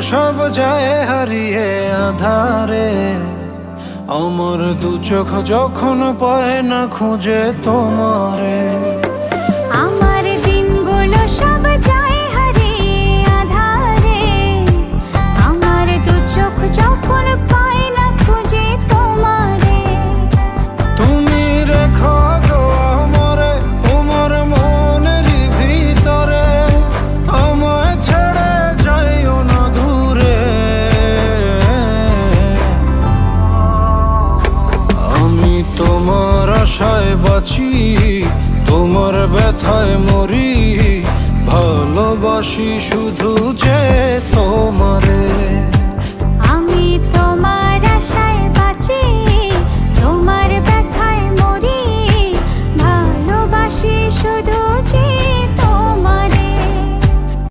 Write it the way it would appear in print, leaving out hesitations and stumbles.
সব যায় হারিয়ে আধারে। আমার দু চোখ যখন পায় না খুঁজে তোমারে। আমার দিনগুলো সব যায় হারিয়ে আঁধারে। আমার দু চোখ যখন পায় না খুঁজে তোমারে। তুমি রেখো গো আমারে তোমার মনেরই ভিতরে, আমায় ছেড়ে যাইও না দূরে। আমি তোমার আশায় বাঁচি, তোমার ব্যথায় মরি, ভালোবাসি শুধু যে